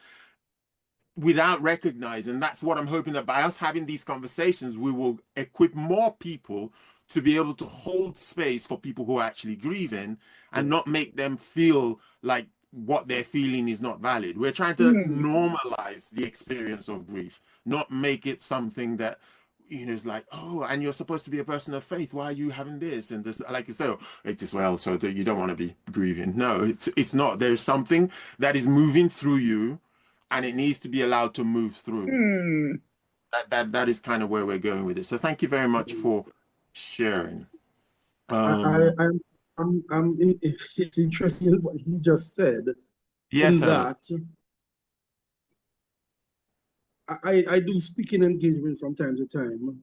without recognizing. That's what I'm hoping, that by us having these conversations, we will equip more people to be able to hold space for people who are actually grieving and not make them feel like what they're feeling is not valid. We're trying to Mm. normalize the experience of grief, not make it something that is like, oh, and you're supposed to be a person of faith, why are you having this and this, like you say, oh, it's just, well, so that you don't want to be grieving. No, it's not. There's something that is moving through you and it needs to be allowed to move through. Mm. That is kind of where we're going with it. So thank you very much for sharing. I, it's interesting what he just said, Yes, in Herbert. that I do speaking engagement from time to time,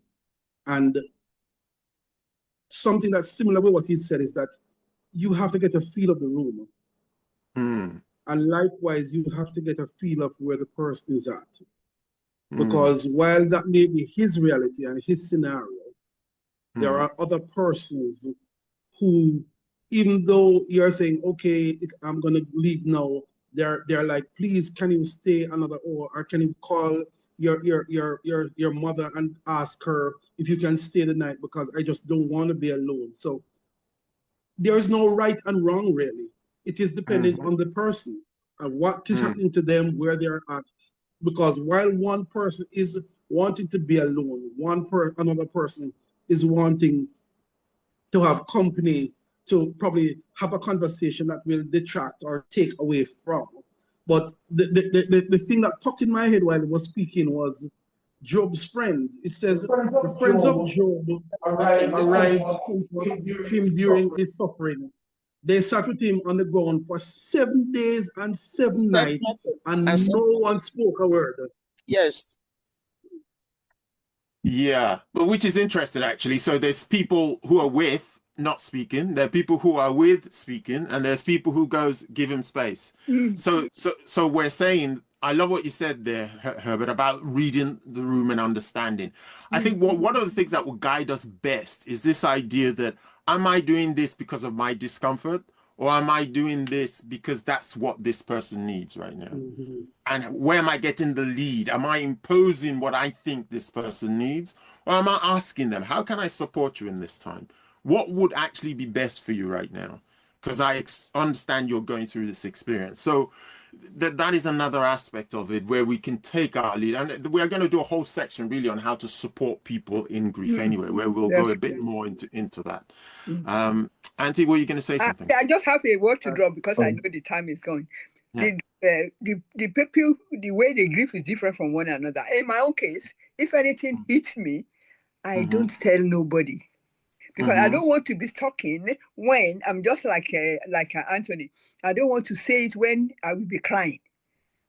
and something that's similar with what he said is that you have to get a feel of the room. And likewise, you have to get a feel of where the person is at. Because while that may be his reality and his scenario, there are other persons who, even though you're saying, okay, I'm going to leave now, they're like, please, can you stay another hour, or can you call your mother and ask her if you can stay the night, because I just don't want to be alone. So there is no right and wrong, really. It is dependent on the person and what is happening to them, where they're at. Because while one person is wanting to be alone, another person is wanting to have company, to probably have a conversation that will detract or take away from. But the thing that popped in my head while he was speaking was Job's friend. It says the friends of Job arrived to comfort him during his suffering. They sat with him on the ground for 7 days and 7 nights, and And no one spoke a word. yes, Yeah, but which is interesting actually. So there's people who are with not speaking, there are people who are with speaking, and there's people who goes give him space. Mm. So we're saying, I love what you said there, Herbert, about reading the room and understanding. I think one of the things that will guide us best is this idea that, am I doing this because of my discomfort, or am I doing this because that's what this person needs right now? And where am I getting the lead? Am I imposing what I think this person needs? Or am I asking them, how can I support you in this time? What would actually be best for you right now? Because I understand you're going through this experience. So that is another aspect of it where we can take our lead. And we're going to do a whole section really on how to support people in grief anyway, where we'll go a bit more into that. Auntie, were you going to say something? I just have a word to drop because I know the time is going. Yeah. The people, the way they grieve is different from one another. In my own case, if anything hits me, I don't tell nobody, because I don't want to be talking when I'm just like Anthony. I don't want to say it when I will be crying.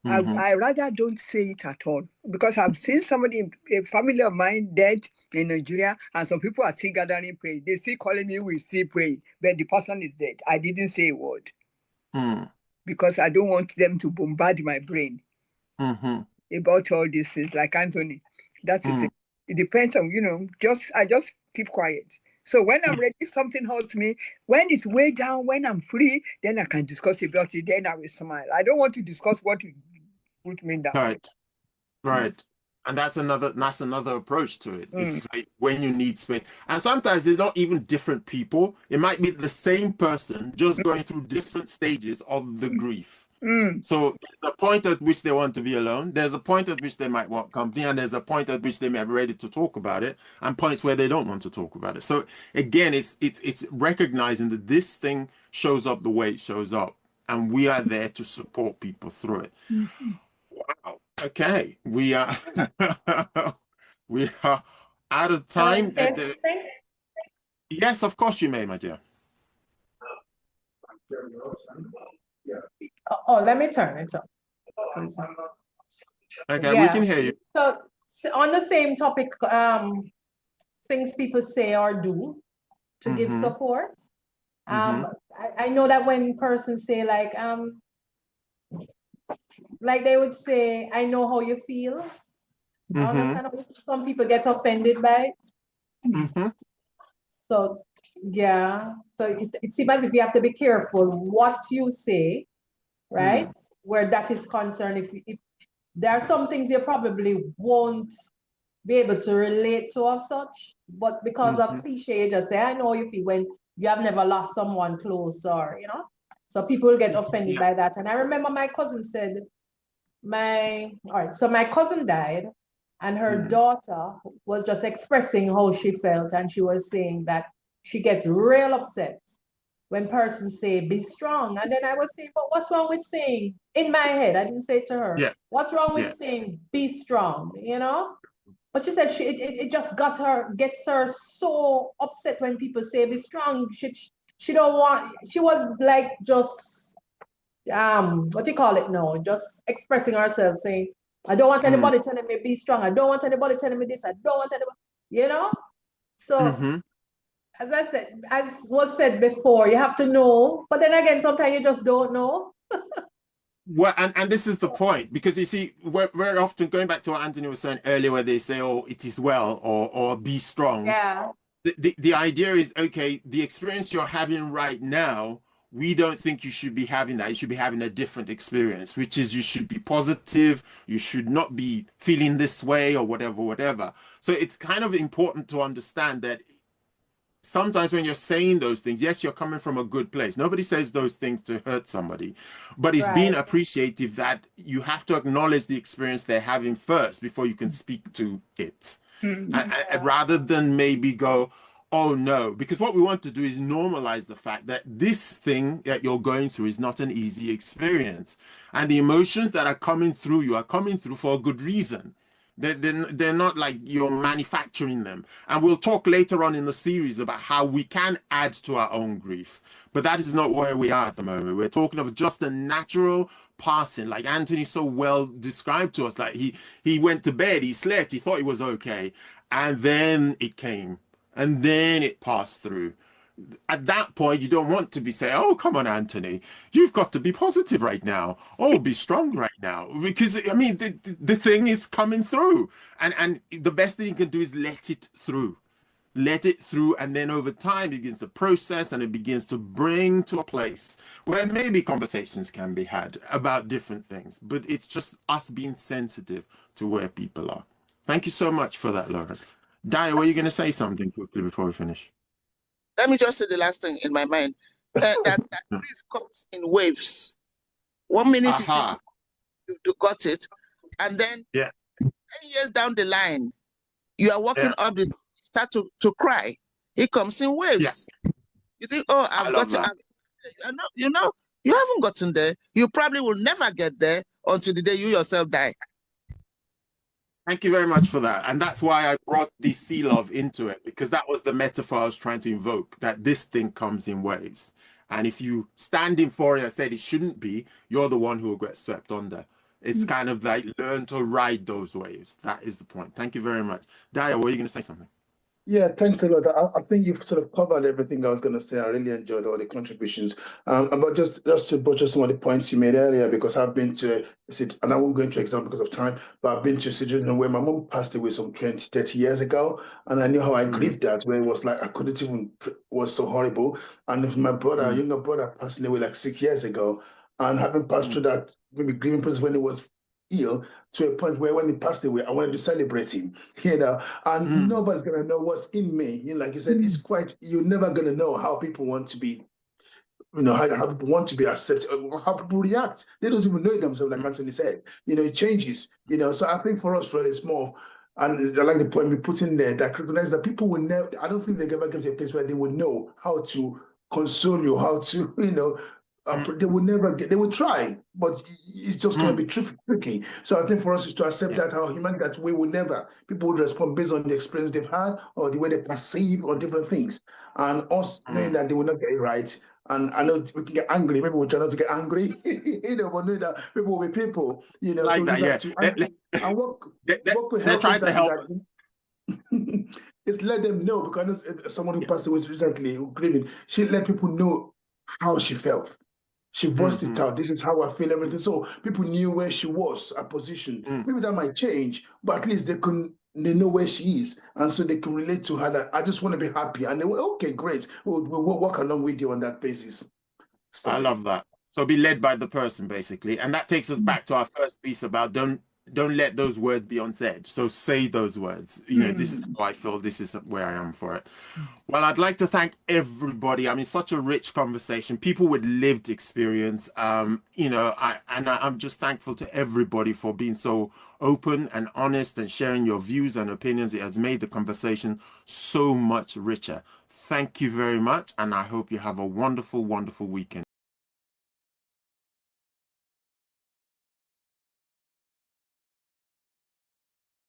I rather don't say it at all, because I've seen somebody, a family of mine, dead in Nigeria, and some people are still gathering prayer. They still calling me, we still pray, but the person is dead. I didn't say a word because I don't want them to bombard my brain about all these things. Like Anthony, that's the thing. It depends on, I just keep quiet. So when I'm ready, if something hurts me, when it's way down, when I'm free, then I can discuss about it. Then I will smile. I don't want to discuss what will put me down. Right. And that's another approach to it. It's like when you need space. And sometimes it's not even different people. It might be the same person just going through different stages of the grief. So there's a point at which they want to be alone. There's a point at which they might want company, and there's a point at which they may be ready to talk about it, and points where they don't want to talk about it. So again, it's recognizing that this thing shows up the way it shows up, and we are there to support people through it. Wow. Okay, we are we are out of time. Yes, of course you may, my dear. Oh, let me turn it up. Okay, we can hear you. So on the same topic, things people say or do to give support. I know that when persons say like they would say, I know how you feel. Some people get offended by it. So yeah, so it seems as if you have to be careful what you say, right? Where that is concerned. If there are some things you probably won't be able to relate to of such, but because of cliche, you just say, I know how you feel when you have never lost someone close, or so people will get offended by that. And I remember my cousin said, so my cousin died, and her daughter was just expressing how she felt, and she was saying that she gets real upset when persons say, be strong. And then I was saying, but what's wrong with saying, in my head, I didn't say it to her, what's wrong with saying, be strong, But she said it just gets her so upset when people say, be strong. She don't want, she was like just, what do you call it now? Just expressing herself, saying, I don't want anybody telling me be strong. I don't want anybody telling me this. I don't want anybody, So as I said, as was said before, you have to know, but then again, sometimes you just don't know. Well, and this is the point, because you see, we're often going back to what Anthony was saying earlier, where they say, oh, it is well, or be strong. Yeah. The idea is, okay, the experience you're having right now, we don't think you should be having that. You should be having a different experience, which is you should be positive. You should not be feeling this way or whatever. So it's kind of important to understand that sometimes when you're saying those things, yes, you're coming from a good place. Nobody says those things to hurt somebody, but it's being appreciative that you have to acknowledge the experience they're having first before you can speak to it. Rather than maybe go, oh no, because what we want to do is normalize the fact that this thing that you're going through is not an easy experience. And the emotions that are coming through you are coming through for a good reason. They're not like you're manufacturing them. And we'll talk later on in the series about how we can add to our own grief. But that is not where we are at the moment. We're talking of just a natural passing, like Anthony so well described to us. Like he went to bed, he slept, he thought he was okay. And then it came. And then it passed through. At that point, you don't want to be saying, oh, come on, Anthony, you've got to be positive right now. Oh, be strong right now. Because, I mean, the thing is coming through. And the best thing you can do is let it through. Let it through. And then over time, it begins to process and it begins to bring to a place where maybe conversations can be had about different things. But it's just us being sensitive to where people are. Thank you so much for that, Lauren. Daya, were you going to say something quickly before we finish? Let me just say the last thing in my mind. That grief comes in waves. 1 minute you got it, and then 10 years down the line, you are walking up this, start to cry. It comes in waves. You think, oh, I've got it. You haven't gotten there. You probably will never get there until the day you yourself die. Thank you very much for that. And that's why I brought the sea love into it, because that was the metaphor I was trying to invoke, that this thing comes in waves. And if you stand in for it and said it shouldn't be, you're the one who will get swept under. It's kind of like learn to ride those waves. That is the point. Thank you very much. Daya, were you going to say something? Yeah, thanks a lot. I think you've sort of covered everything I was going to say. I really enjoyed all the contributions. But just to butcher some of the points you made earlier, because I've been to, and I won't go into example because of time, but I've been to a situation where my mom passed away some 20, 30 years ago. And I knew how I grieved that, where it was like, I couldn't even, it was so horrible. And if my brother, younger brother, passed away like 6 years ago, and having passed through that maybe grieving process when he was ill, to a point where when he passed away, I wanted to celebrate him, and nobody's going to know what's in me. Like you said, it's quite, you're never going to know how people want to be, how people want to be accepted, how people react. They don't even know themselves, like Anthony said. It changes, So I think for us, really, it's more, and I like the point we put in there, that recognize that people will never, I don't think they ever get to a place where they will know how to console you, how to, they will never get, they will try, but it's just going to be tricky. So I think for us is to accept that our humanity, that we will never, people would respond based on the experience they've had or the way they perceive or different things. And us knowing that they will not get it right. And I know we can get angry, maybe we'll try not to get angry, but know that people will be people, Like so that, we have to, and work with they're trying to help us. It's let them know, because I know someone who passed away recently, grieving, she let people know how she felt. She voiced it out. This is how I feel, everything. So people knew where she was, her position. Maybe that might change, but at least they know where she is. And so they can relate to her that I just want to be happy. And they were, okay, great. We'll work along with you on that basis. I love that. So be led by the person, basically. And that takes us back to our first piece about don't let those words be unsaid. So say those words. This is how I feel. This is where I am for it. Well, I'd like to thank everybody. I mean, such a rich conversation. People with lived experience. I'm just thankful to everybody for being so open and honest and sharing your views and opinions. It has made the conversation so much richer. Thank you very much, and I hope you have a wonderful, wonderful weekend.